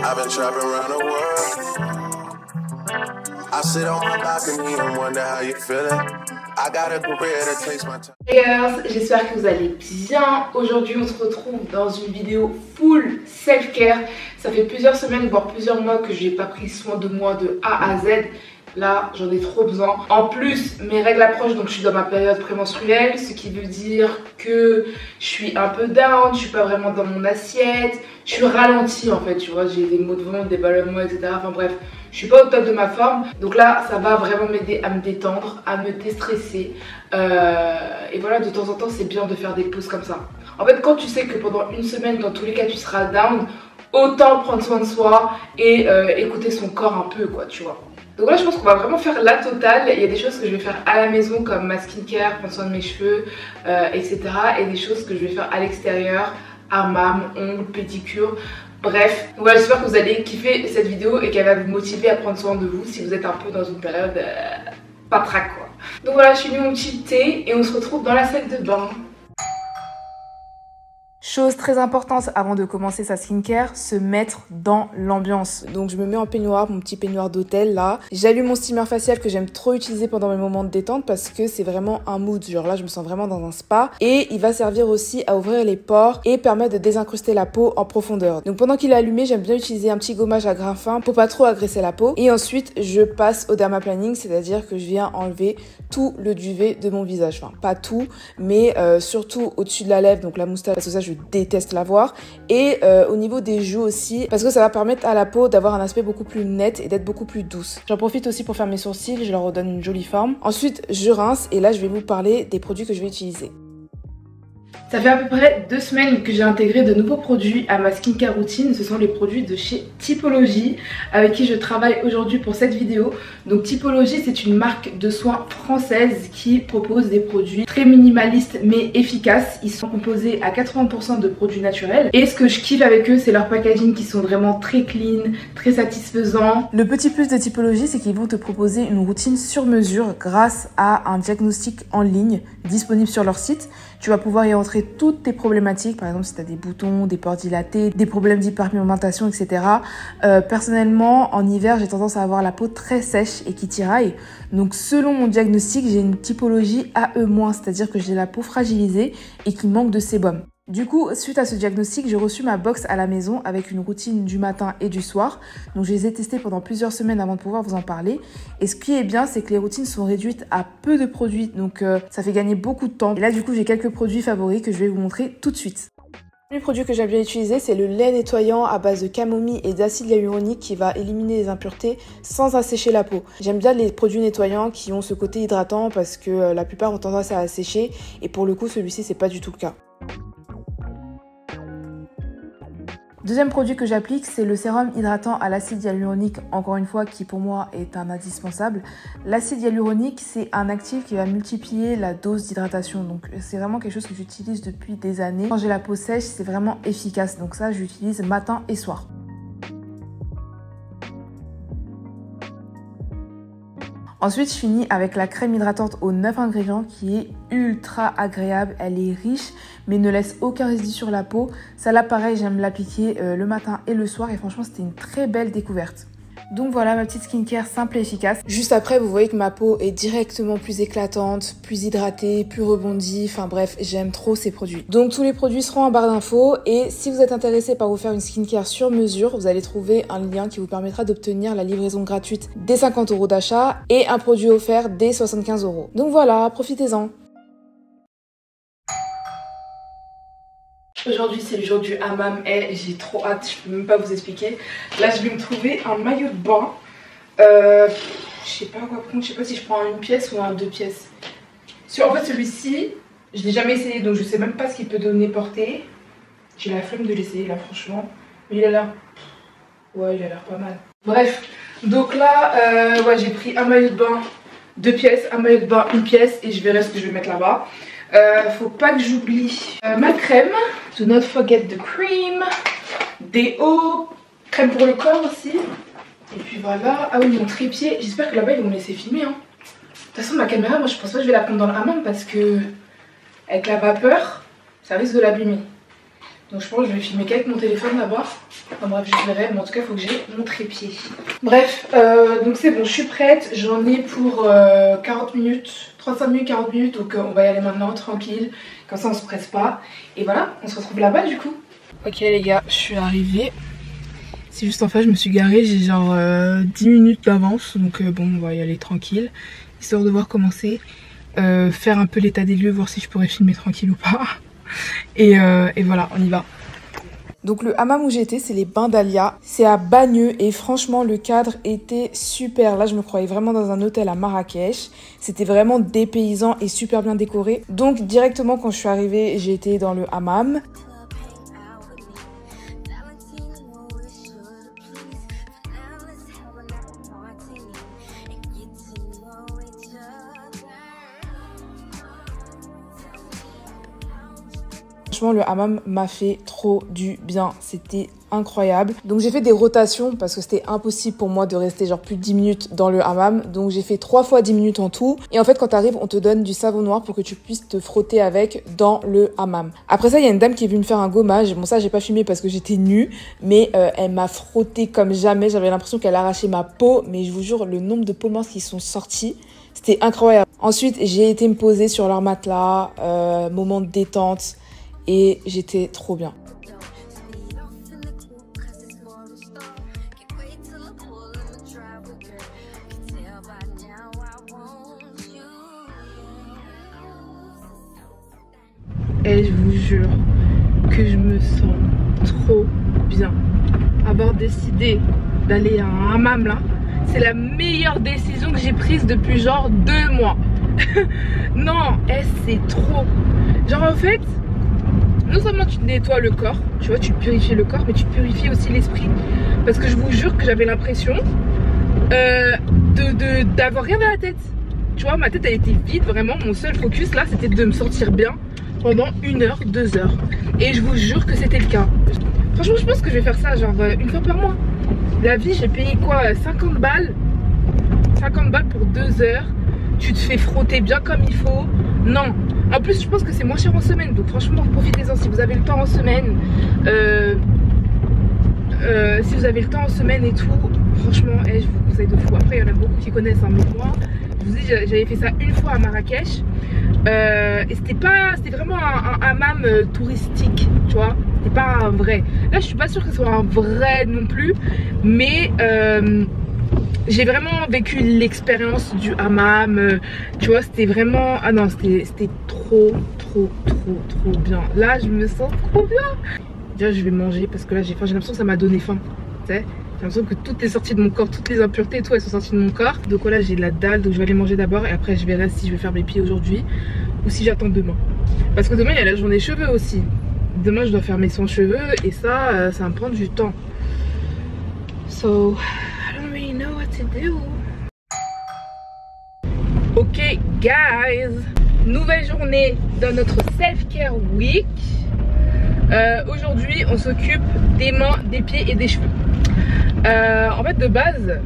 Hey girls, j'espère que vous allez bien. Aujourd'hui on se retrouve dans une vidéo full self-care. Ça fait plusieurs semaines, voire plusieurs mois que j'ai pas pris soin de moi de A à Z. Là j'en ai trop besoin. En plus mes règles approchent, donc je suis dans ma période prémenstruelle, ce qui veut dire que je suis un peu down, je suis pas vraiment dans mon assiette, je suis ralentie en fait, tu vois, j'ai des maux de ventre, des ballonnements, etc. Enfin bref, je suis pas au top de ma forme. Donc là ça va vraiment m'aider à me détendre, à me déstresser. Et voilà, de temps en temps c'est bien de faire des pauses comme ça. En fait quand tu sais que pendant une semaine dans tous les cas tu seras down, autant prendre soin de soi et écouter son corps un peu quoi, tu vois. Donc là je pense qu'on va vraiment faire la totale. Il y a des choses que je vais faire à la maison comme ma skincare, prendre soin de mes cheveux, etc. Et des choses que je vais faire à l'extérieur, hammam, ongles, pédicure. Bref, voilà, j'espère que vous allez kiffer cette vidéo et qu'elle va vous motiver à prendre soin de vous si vous êtes un peu dans une période pas trac quoi. Donc voilà, je suis mis mon petit thé et on se retrouve dans la salle de bain. Chose très importante avant de commencer sa skincare, se mettre dans l'ambiance. Donc je me mets en peignoir, mon petit peignoir d'hôtel là. J'allume mon steamer facial que j'aime trop utiliser pendant mes moments de détente parce que c'est vraiment un mood. Genre là je me sens vraiment dans un spa. Et il va servir aussi à ouvrir les pores et permettre de désincruster la peau en profondeur. Donc pendant qu'il est allumé, j'aime bien utiliser un petit gommage à grains fins pour pas trop agresser la peau. Et ensuite je passe au dermaplaning, c'est-à-dire que je viens enlever tout le duvet de mon visage. Enfin pas tout, mais surtout au-dessus de la lèvre, donc la moustache, parce que ça je déteste la voir, et au niveau des joues aussi, parce que ça va permettre à la peau d'avoir un aspect beaucoup plus net et d'être beaucoup plus douce. J'en profite aussi pour faire mes sourcils, je leur redonne une jolie forme. Ensuite je rince et là je vais vous parler des produits que je vais utiliser. Ça fait à peu près 2 semaines que j'ai intégré de nouveaux produits à ma skincare routine. Ce sont les produits de chez Typologie avec qui je travaille aujourd'hui pour cette vidéo. Donc Typologie, c'est une marque de soins française qui propose des produits très minimalistes mais efficaces. Ils sont composés à 80% de produits naturels. Et ce que je kiffe avec eux, c'est leur packaging qui sont vraiment très clean, très satisfaisants. Le petit plus de Typologie, c'est qu'ils vont te proposer une routine sur mesure grâce à un diagnostic en ligne disponible sur leur site. Tu vas pouvoir y entrer toutes tes problématiques, par exemple si tu as des boutons, des pores dilatés, des problèmes d'hyperpigmentation, etc. Personnellement, en hiver, j'ai tendance à avoir la peau très sèche et qui tiraille. Donc selon mon diagnostic, j'ai une typologie AE-, c'est-à-dire que j'ai la peau fragilisée et qui manque de sébum. Du coup, suite à ce diagnostic, j'ai reçu ma box à la maison avec une routine du matin et du soir. Donc je les ai testées pendant plusieurs semaines avant de pouvoir vous en parler. Et ce qui est bien, c'est que les routines sont réduites à peu de produits. Donc ça fait gagner beaucoup de temps. Et là, du coup, j'ai quelques produits favoris que je vais vous montrer tout de suite. Le premier produit que j'aime bien utiliser, c'est le lait nettoyant à base de camomille et d'acide hyaluronique qui va éliminer les impuretés sans assécher la peau. J'aime bien les produits nettoyants qui ont ce côté hydratant parce que la plupart ont tendance à assécher. Et pour le coup, celui-ci, c'est pas du tout le cas. Deuxième produit que j'applique, c'est le sérum hydratant à l'acide hyaluronique, encore une fois, qui pour moi est un indispensable. L'acide hyaluronique, c'est un actif qui va multiplier la dose d'hydratation. Donc c'est vraiment quelque chose que j'utilise depuis des années. Quand j'ai la peau sèche, c'est vraiment efficace. Donc ça, j'utilise matin et soir. Ensuite, je finis avec la crème hydratante aux 9 ingrédients qui est ultra agréable. Elle est riche mais ne laisse aucun résidu sur la peau. Ça là, pareil, j'aime l'appliquer le matin et le soir et franchement, c'était une très belle découverte. Donc voilà ma petite skincare simple et efficace. Juste après, vous voyez que ma peau est directement plus éclatante, plus hydratée, plus rebondie. Enfin bref, j'aime trop ces produits. Donc tous les produits seront en barre d'infos. Et si vous êtes intéressé par vous faire une skincare sur mesure, vous allez trouver un lien qui vous permettra d'obtenir la livraison gratuite dès 50 € d'achat et un produit offert dès 75 €. Donc voilà, profitez-en. Aujourd'hui c'est le jour du hammam et j'ai trop hâte, je peux même pas vous expliquer. Là je vais me trouver un maillot de bain. Je sais pas quoi prendre, je sais pas si je prends une pièce ou un 2 pièces. En fait celui-ci, je l'ai jamais essayé donc je sais même pas ce qu'il peut donner portée. J'ai la flemme de l'essayer là franchement. Mais il a l'air... Ouais il a l'air pas mal. Bref, donc là ouais, j'ai pris un maillot de bain 2 pièces, un maillot de bain 1 pièce et je verrai ce que je vais mettre là-bas. Faut pas que j'oublie ma crème, do not forget the cream, déo, crème pour le corps aussi. Et puis voilà, ah oui mon trépied, j'espère que là-bas ils vont me laisser filmer hein. De toute façon ma caméra, moi je pense pas que je vais la prendre dans le hammam parce que avec la vapeur, ça risque de l'abîmer. Donc je pense que je vais filmer qu'avec mon téléphone d'abord. Enfin bref, je verrai, mais en tout cas il faut que j'ai mon trépied. Bref, donc c'est bon, je suis prête. J'en ai pour 40 minutes, 35 minutes, 40 minutes. Donc on va y aller maintenant, tranquille. Comme ça on se presse pas. Et voilà, on se retrouve là-bas du coup. Ok les gars, je suis arrivée. C'est juste en fait, je me suis garée, j'ai genre 10 minutes d'avance. Donc bon, on va y aller tranquille. Histoire de voir comment c'est. Faire un peu l'état des lieux, voir si je pourrais filmer tranquille ou pas. Et voilà, on y va. Donc le hammam où j'étais, c'est les Bains d'Alia. C'est à Bagneux et franchement le cadre était super. Là je me croyais vraiment dans un hôtel à Marrakech. C'était vraiment dépaysant et super bien décoré. Donc directement quand je suis arrivée, j'ai été dans le hammam. Franchement, le hammam m'a fait trop du bien. C'était incroyable. Donc j'ai fait des rotations parce que c'était impossible pour moi de rester genre plus de 10 minutes dans le hammam. Donc j'ai fait 3 fois 10 minutes en tout. Et en fait, quand t'arrives, on te donne du savon noir pour que tu puisses te frotter avec dans le hammam. Après ça, il y a une dame qui est venue me faire un gommage. Bon, ça, j'ai pas filmé parce que j'étais nue. Mais elle m'a frotté comme jamais. J'avais l'impression qu'elle arrachait ma peau. Mais je vous jure, le nombre de peaux mortes qui sont sorties, c'était incroyable. Ensuite, j'ai été me poser sur leur matelas. Moment de détente. Et j'étais trop bien. Et je vous jure que je me sens trop bien. Avoir décidé d'aller à un hammam là, c'est la meilleure décision que j'ai prise depuis genre 2 mois. Non, c'est trop. Genre en fait, non seulement tu nettoies le corps, tu vois, tu purifies le corps, mais tu purifies aussi l'esprit. Parce que je vous jure que j'avais l'impression d'avoir rien dans la tête. Tu vois, ma tête elle était vide, vraiment. Mon seul focus là, c'était de me sentir bien pendant 1 heure, 2 heures. Et je vous jure que c'était le cas. Franchement, je pense que je vais faire ça genre 1 fois par mois. La vie, j'ai payé quoi, 50 balles 50 balles pour 2 heures. Tu te fais frotter bien comme il faut. Non. En plus, je pense que c'est moins cher en semaine. Donc franchement, profitez-en si vous avez le temps en semaine. Si vous avez le temps en semaine et tout, franchement, je vous conseille de fou. Après, il y en a beaucoup qui connaissent, hein, mais moi, je vous dis, j'avais fait ça 1 fois à Marrakech. Et c'était vraiment un hammam touristique, tu vois. C'était pas un vrai. Là, je suis pas sûre que ce soit un vrai non plus. Mais j'ai vraiment vécu l'expérience du hammam. Tu vois, c'était vraiment... Ah non, c'était trop bien. Là, je me sens trop bien. Déjà, je vais manger parce que là, j'ai faim. J'ai l'impression que ça m'a donné faim. Tu sais, j'ai l'impression que tout est sorti de mon corps. Toutes les impuretés et tout, elles sont sorties de mon corps. Donc voilà, j'ai de la dalle. Donc je vais aller manger d'abord. Et après, je verrai si je vais faire mes pieds aujourd'hui ou si j'attends demain. Parce que demain, il y a la journée cheveux aussi. Demain, je dois faire mes soins cheveux. Et ça va me prendre du temps. So, I don't really know what to do. Ok, guys. Nouvelle journée dans notre self-care week. Aujourd'hui on s'occupe des mains, des pieds et des cheveux. En fait de base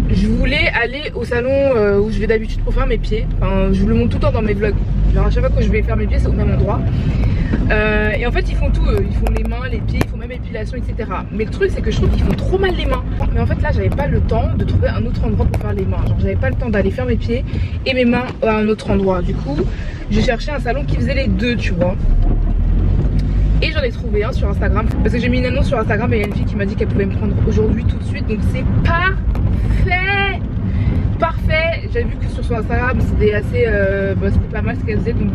je voulais aller au salon où je vais d'habitude pour faire mes pieds. Enfin, je vous le montre tout le temps dans mes vlogs. Genre à chaque fois que je vais faire mes pieds c'est au même endroit. Et en fait ils font tout eux. Ils font les mains, les pieds, ils font même l'épilation, etc. Mais le truc c'est que je trouve qu'ils font trop mal les mains. Mais en fait là j'avais pas le temps de trouver un autre endroit pour faire les mains. Genre j'avais pas le temps d'aller faire mes pieds et mes mains à un autre endroit. Du coup j'ai cherché un salon qui faisait les deux, tu vois. Et j'en ai trouvé un sur Instagram parce que j'ai mis une annonce sur Instagram et il y a une fille qui m'a dit qu'elle pouvait me prendre aujourd'hui tout de suite. Donc c'est parfait. Parfait. J'avais vu que sur son Instagram c'était assez c'était pas mal ce qu'elle faisait. Donc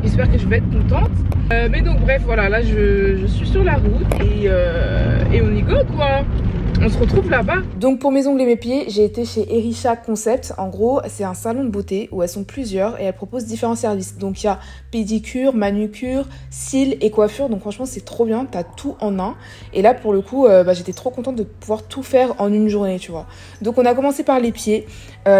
j'espère que je vais être contente. Mais donc bref voilà, là je suis sur la route et on y go quoi. On se retrouve là-bas. Donc pour mes ongles et mes pieds, j'ai été chez Erisha Concept. En gros, c'est un salon de beauté où elles sont plusieurs et elles proposent différents services. Donc il y a pédicure, manucure, cils et coiffure. Donc franchement, c'est trop bien. T'as tout en un. Et là, pour le coup, j'étais trop contente de pouvoir tout faire en une journée, tu vois. Donc on a commencé par les pieds.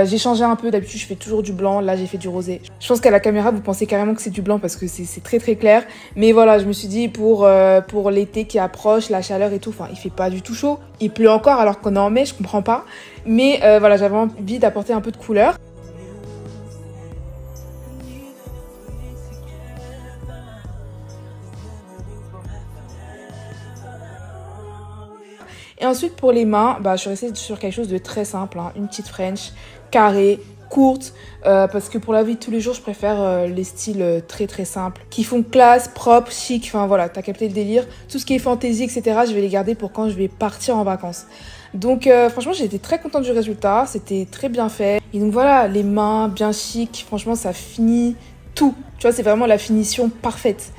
J'ai changé un peu. D'habitude, je fais toujours du blanc. Là, j'ai fait du rosé. Je pense qu'à la caméra, vous pensez carrément que c'est du blanc parce que c'est très très clair. Mais voilà, je me suis dit pour l'été qui approche, la chaleur et tout. Enfin, il fait pas du tout chaud. Il pleut encore alors qu'on est en mai, je comprends pas. Mais voilà, j'avais envie d'apporter un peu de couleur. Et ensuite pour les mains, bah, je suis restée sur quelque chose de très simple, hein. Une petite French, carrée, courte, parce que pour la vie de tous les jours, je préfère les styles très très simples, qui font classe, propre, chic, enfin voilà, t'as capté le délire. Tout ce qui est fantaisie, etc., je vais les garder pour quand je vais partir en vacances. Donc franchement, j'ai été très contente du résultat, c'était très bien fait. Et donc voilà, les mains bien chic, franchement, ça finit tout. Tu vois, c'est vraiment la finition parfaite.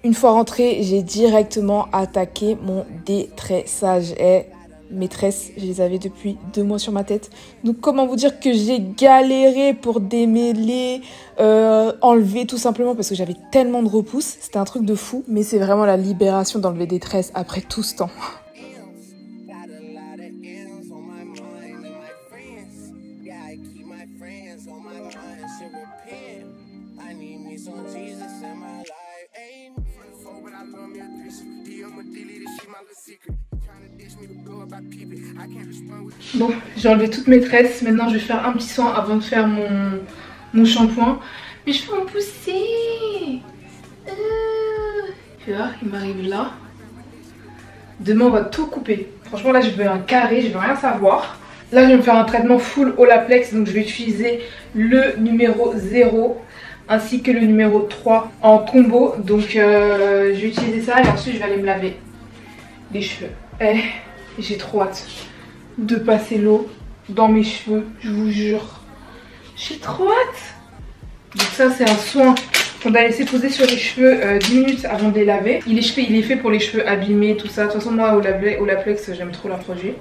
Une fois rentrée, j'ai directement attaqué mon détressage. Et mes tresses, je les avais depuis 2 mois sur ma tête. Donc comment vous dire que j'ai galéré pour démêler, enlever tout simplement parce que j'avais tellement de repousse. C'était un truc de fou. Mais c'est vraiment la libération d'enlever des tresses après tout ce temps. Bon, j'ai enlevé toutes mes tresses. Maintenant, je vais faire un petit soin avant de faire mon shampoing. Mes cheveux ont poussé. Tu vois, il m'arrive là. Demain, on va tout couper. Franchement, là, je veux un carré. Je veux rien savoir. Là, je vais me faire un traitement full Olaplex. Donc, je vais utiliser le numéro 0 ainsi que le numéro 3 en combo. Donc, je vais utiliser ça et ensuite, je vais aller me laver les cheveux. Eh, j'ai trop hâte de passer l'eau dans mes cheveux, je vous jure. J'ai trop hâte. Donc ça, c'est un soin qu'on doit laisser poser sur les cheveux 10 minutes avant de les laver. Il est fait pour les cheveux abîmés, tout ça. De toute façon, moi, Olaplex, j'aime trop leur produit.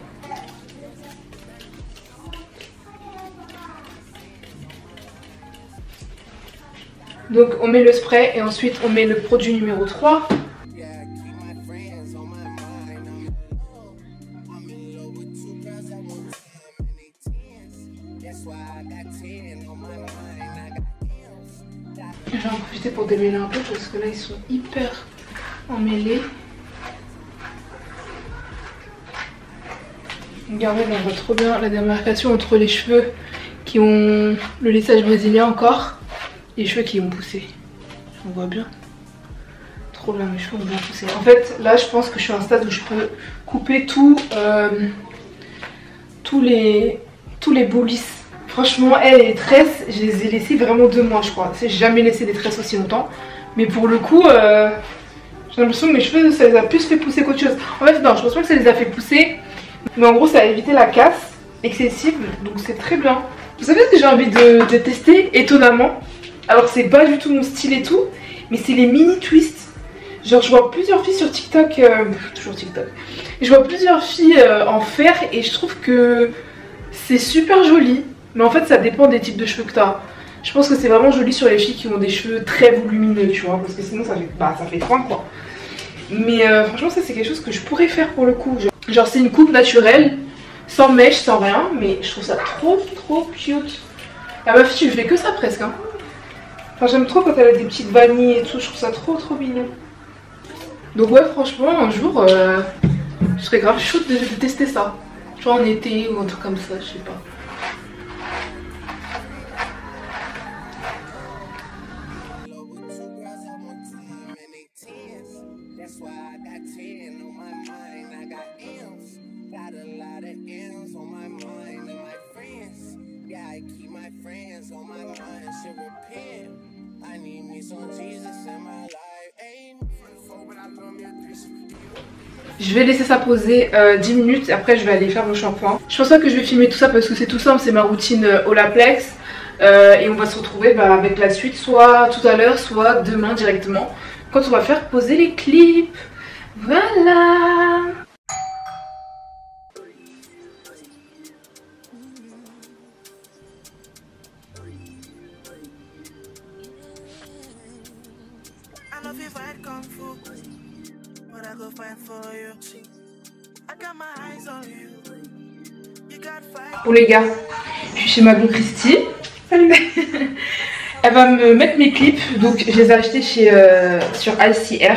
Donc on met le spray et ensuite on met le produit numéro 3. Je vais en profiter pour démêler un peu parce que là ils sont hyper emmêlés. Regardez, on voit trop bien la démarcation entre les cheveux qui ont le lissage brésilien encore et les cheveux qui ont poussé. On voit bien. Trop bien, mes cheveux ont bien poussé. En fait, là je pense que je suis à un stade où je peux couper tous les beaux lisses. Franchement, les tresses, je les ai laissées vraiment 2 mois, je crois. J'ai jamais laissé des tresses aussi longtemps. Mais pour le coup, j'ai l'impression que mes cheveux, ça les a plus fait pousser qu'autre chose. En fait, non, je pense pas que ça les a fait pousser. Mais en gros, ça a évité la casse excessive. Donc c'est très bien. Vous savez ce que j'ai envie de tester, étonnamment? Alors, c'est pas du tout mon style et tout. Mais c'est les mini twists. Genre, je vois plusieurs filles sur TikTok. Toujours TikTok. Je vois plusieurs filles en faire. Et je trouve que c'est super joli. Mais en fait, ça dépend des types de cheveux que tu as. Je pense que c'est vraiment joli sur les filles qui ont des cheveux très volumineux, tu vois. Parce que sinon, ça fait foin, quoi. Mais franchement, ça, c'est quelque chose que je pourrais faire pour le coup. Genre, c'est une coupe naturelle, sans mèche, sans rien. Mais je trouve ça trop cute. La meuf, tu fais que ça presque. Hein. Enfin, j'aime trop quand elle a des petites vanilles et tout. Je trouve ça trop mignon. Donc, ouais, franchement, un jour, je serais grave chaude de tester ça. Genre en été ou un truc comme ça, je sais pas. Je vais laisser ça poser 10 minutes, après je vais aller faire mon shampoing. Je pense pas que je vais filmer tout ça parce que c'est tout simple, c'est ma routine Olaplex. Et on va se retrouver avec la suite soit tout à l'heure, soit demain directement, quand on va faire poser les clips. Voilà. Pour les gars, je suis chez Magon Christie. Salut. Elle va me mettre mes clips, donc je les ai achetés sur ICR.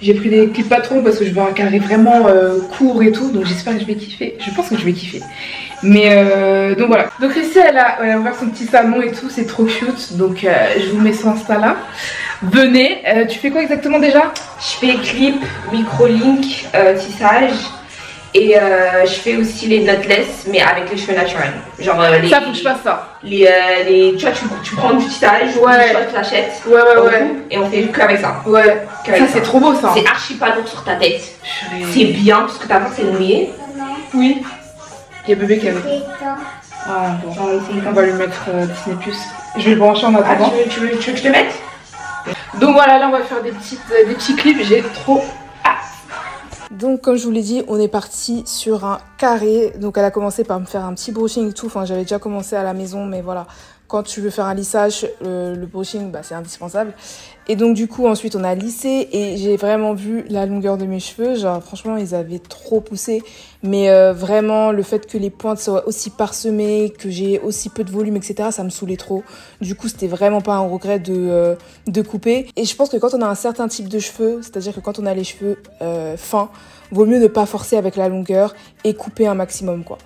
J'ai pris des clips pas trop parce que je veux un carré vraiment court et tout, donc j'espère que je vais kiffer. Je pense que je vais kiffer. Mais donc voilà. Donc Christie elle a ouvert son petit salon et tout, c'est trop cute. Donc je vous mets son Insta là. Venez, tu fais quoi exactement déjà? Je fais clip, micro-link, tissage. Et je fais aussi les knotless, mais avec les cheveux naturels. Genre ça, faut que je fasse ça. Tu vois, tu prends du tissage, ouais. tu l'achètes. Ouais. Et on fait que avec ça. Ouais. Ça, c'est trop beau ça. C'est archi pas lourd sur ta tête. C'est bien, parce que ta main c'est mouillé. Oui. Il y a bébé qui avait. Ah bon. On va lui mettre Disney+. Je vais le brancher en attendant. Ah, tu veux que je te mette? Donc voilà, là on va faire des petits clips. J'ai trop. Donc comme je vous l'ai dit, on est parti sur un carré. Donc elle a commencé par me faire un petit brushing et tout. Enfin j'avais déjà commencé à la maison, mais voilà. Quand tu veux faire un lissage, le brushing, bah, c'est indispensable. Et donc du coup ensuite on a lissé et j'ai vraiment vu la longueur de mes cheveux. Genre franchement ils avaient trop poussé. Mais vraiment le fait que les pointes soient aussi parsemées, que j'ai aussi peu de volume, etc. ça me saoulait trop. Du coup c'était vraiment pas un regret de couper. Et je pense que quand on a un certain type de cheveux, c'est-à-dire que quand on a les cheveux fins, vaut mieux ne pas forcer avec la longueur et couper un maximum quoi.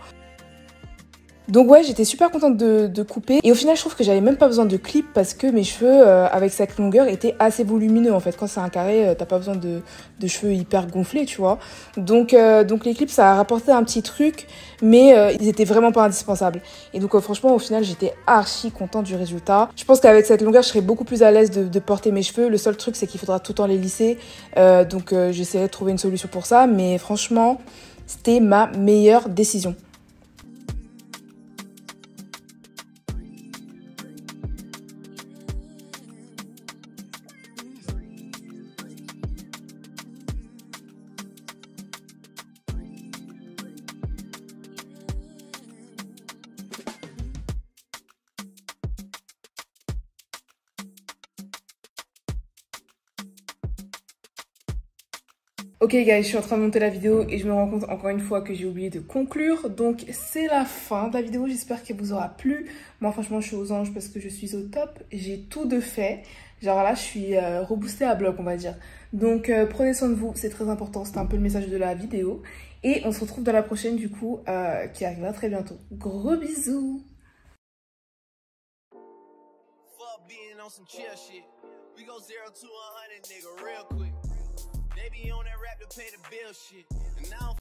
Donc ouais, j'étais super contente de couper. Et au final, je trouve que j'avais même pas besoin de clip parce que mes cheveux, avec cette longueur, étaient assez volumineux. En fait, quand c'est un carré, t'as pas besoin de cheveux hyper gonflés, tu vois. Donc les clips, ça a rapporté un petit truc, mais ils étaient vraiment pas indispensables. Et donc franchement, au final, j'étais archi contente du résultat. Je pense qu'avec cette longueur, je serais beaucoup plus à l'aise de porter mes cheveux. Le seul truc, c'est qu'il faudra tout le temps les lisser. Donc j'essaierai de trouver une solution pour ça. Mais franchement, c'était ma meilleure décision. Ok guys, je suis en train de monter la vidéo et je me rends compte encore une fois que j'ai oublié de conclure. Donc c'est la fin de la vidéo, j'espère qu'elle vous aura plu. Moi franchement je suis aux anges parce que je suis au top. J'ai tout de fait. Genre là je suis reboostée à bloc on va dire. Donc prenez soin de vous, c'est très important. C'était un peu le message de la vidéo. Et on se retrouve dans la prochaine du coup qui arrivera très bientôt. Gros bisous. They be on that rap to pay the bill shit. And now